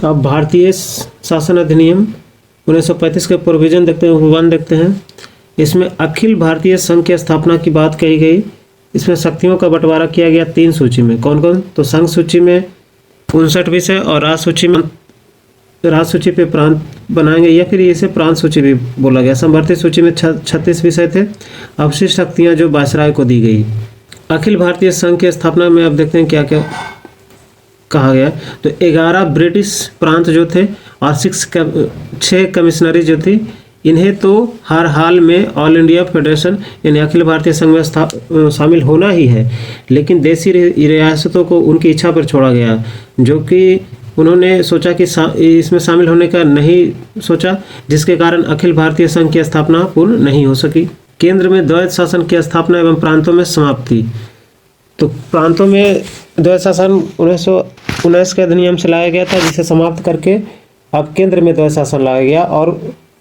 अब भारतीय शासन अधिनियम 1935 के प्रोविजन देखते हैं, 1 देखते हैं। इसमें अखिल भारतीय संघ की स्थापना की बात कही गई। इसमें शक्तियों का बंटवारा किया गया 3 सूची में। कौन कौन? तो संघ सूची में 59 विषय और राज्य सूची पे प्रांत बनाएंगे या फिर इसे प्रांत सूची भी बोला गया। समवर्ती सूची में 36 विषय थे। अवशिष्ट शक्तियाँ जो वायसराय को दी गई। अखिल भारतीय संघ की स्थापना में अब देखते हैं क्या क्या कहा गया। तो 11 ब्रिटिश प्रांत जो थे और 6 कमिश्नरी जो थी, इन्हें तो हर हाल में ऑल इंडिया फेडरेशन यानी अखिल भारतीय संघ में शामिल होना ही है, लेकिन देशी रियासतों को उनकी इच्छा पर छोड़ा गया, जो कि उन्होंने सोचा कि इसमें शामिल होने का नहीं सोचा, जिसके कारण अखिल भारतीय संघ की स्थापना पूर्ण नहीं हो सकी। केंद्र में द्वैध शासन की स्थापना एवं प्रांतों में समाप्ति। तो प्रांतों में द्वैध शासन 1919 के अधिनियम से लाया गया था, जिसे समाप्त करके अब केंद्र में द्वैध शासन लाया गया और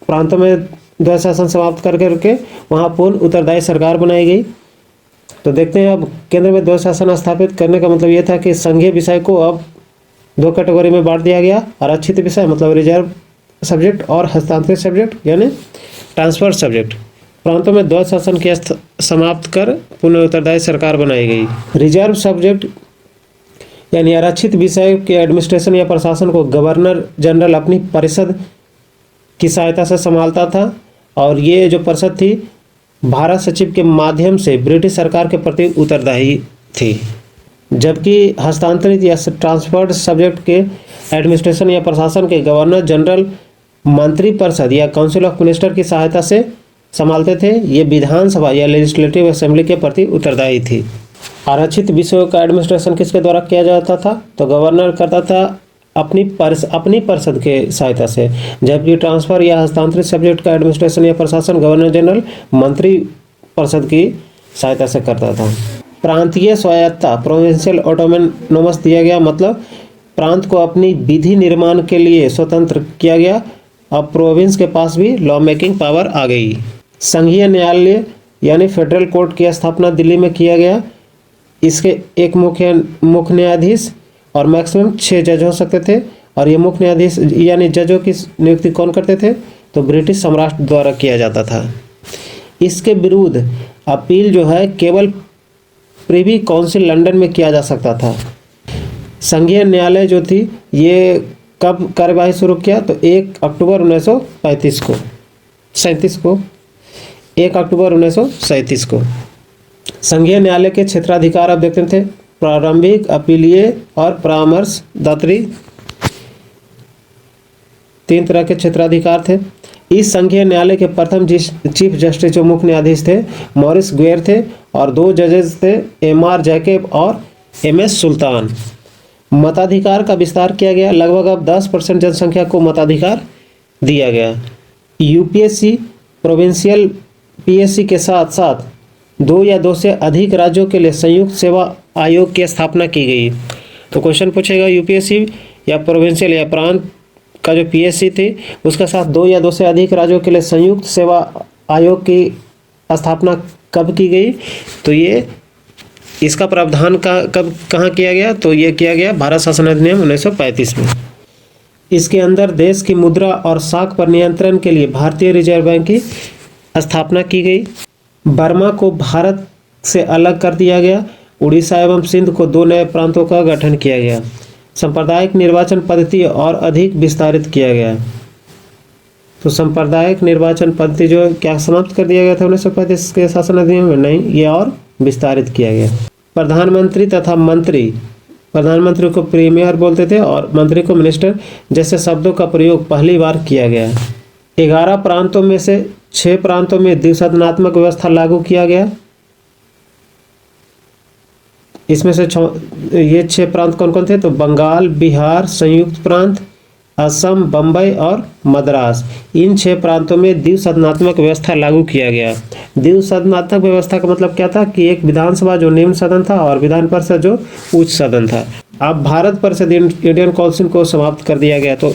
प्रांतों में द्वैध शासन समाप्त करके वहाँ पूर्ण उत्तरदायी सरकार बनाई गई। तो देखते हैं अब केंद्र में द्वैध शासन स्थापित करने का मतलब ये था कि संघीय विषय को अब 2 कैटेगरी में बांट दिया गया। आरक्षित विषय मतलब रिजर्व सब्जेक्ट और हस्तांतरित सब्जेक्ट यानी ट्रांसफर सब्जेक्ट। प्रांतों में द्वैध शासन की समाप्त कर पुनः उत्तरदायी सरकार बनाई गई। रिजर्व सब्जेक्ट यानी आरक्षित विषय के एडमिनिस्ट्रेशन या प्रशासन को गवर्नर जनरल अपनी परिषद की सहायता से संभालता था और ये जो परिषद थी भारत सचिव के माध्यम से ब्रिटिश सरकार के प्रति उत्तरदायी थी, जबकि हस्तांतरित या ट्रांसफर्ड सब्जेक्ट के एडमिनिस्ट्रेशन या प्रशासन के गवर्नर जनरल मंत्री परिषद या काउंसिल ऑफ मिनिस्टर की सहायता से संभालते थे। ये विधानसभा या लेजिस्लेटिव असेंबली के प्रति उत्तरदायी थी। आरक्षित विषयों का एडमिनिस्ट्रेशन किसके द्वारा किया जाता था? तो गवर्नर करता था अपनी परिषद के सहायता से, जबकि ट्रांसफर या हस्तांतरित सब्जेक्ट का एडमिनिस्ट्रेशन या प्रशासन गवर्नर जनरल मंत्री परिषद की सहायता से करता था। प्रांतीय स्वायत्तता प्रोविंशियल ऑटोनोमस दिया गया, मतलब प्रांत को अपनी विधि निर्माण के लिए स्वतंत्र किया गया। अब प्रोविंस के पास भी लॉ मेकिंग पावर आ गई। संघीय न्यायालय यानी फेडरल कोर्ट की स्थापना दिल्ली में किया गया। इसके एक मुख्य न्यायाधीश और मैक्सिमम 6 जज हो सकते थे और ये मुख्य न्यायाधीश यानी जजों की नियुक्ति कौन करते थे? तो ब्रिटिश सम्राट द्वारा किया जाता था। इसके विरुद्ध अपील जो है केवल प्रिवी काउंसिल लंदन में किया जा सकता था। संघीय न्यायालय जो थी ये कब कार्यवाही शुरू किया? तो 1 अक्टूबर 1937 को 1 अक्टूबर 1937 को। संघीय न्यायालय के क्षेत्राधिकार अब देखते थे प्रारंभिक, अपीलीय और परामर्शदात्री, 3 तरह के क्षेत्राधिकार थे। इस संघीय न्यायालय के प्रथम चीफ जस्टिस जो मुख्य न्यायाधीश थे मॉरिस गुएर थे और 2 जजेस थे MR जैकब और MS सुल्तान। मताधिकार का विस्तार किया गया। लगभग अब 10% जनसंख्या को मताधिकार दिया गया। UPSC प्रोविंशियल PSC के साथ साथ 2 या 2 से अधिक राज्यों के लिए संयुक्त सेवा आयोग की स्थापना की गई। तो क्वेश्चन पूछेगा UPSC या प्रोविंशियल या प्रांत का जो PSC थी उसके साथ 2 या 2 से अधिक राज्यों के लिए संयुक्त सेवा आयोग की स्थापना कब की गई? तो ये इसका प्रावधान कहाँ किया गया? तो ये किया गया भारत शासन अधिनियम 1935 में। इसके अंदर देश की मुद्रा और साख पर नियंत्रण के लिए भारतीय रिजर्व बैंक की स्थापना की गई। बर्मा को भारत से अलग कर दिया गया। उड़ीसा एवं सिंध को 2 नए प्रांतों का गठन किया गया। सांप्रदायिक निर्वाचन पद्धति और अधिक विस्तारित किया गया। तो सांप्रदायिक निर्वाचन पद्धति जो क्या समाप्त कर दिया गया था 1935 के शासन अधिनियम में? नहीं, ये और विस्तारित किया गया। प्रधानमंत्री तथा मंत्री, प्रधानमंत्री को प्रीमियर बोलते थे और मंत्री को मिनिस्टर जैसे शब्दों का प्रयोग पहली बार किया गया। 11 प्रांतों में से 6 प्रांतों में द्विसदनात्मक व्यवस्था लागू किया गया। इसमें से ये 6 प्रांत कौन कौन थे? तो बंगाल, बिहार, संयुक्त प्रांत, असम, बम्बई और मद्रास। इन 6 प्रांतों में द्विसदनात्मक व्यवस्था लागू किया गया। द्विसदनात्मक व्यवस्था का मतलब क्या था कि एक विधानसभा जो निम्न सदन था और विधान परिषद जो उच्च सदन था। अब भारत परिषद इंडियन काउंसिल को समाप्त कर दिया गया। तो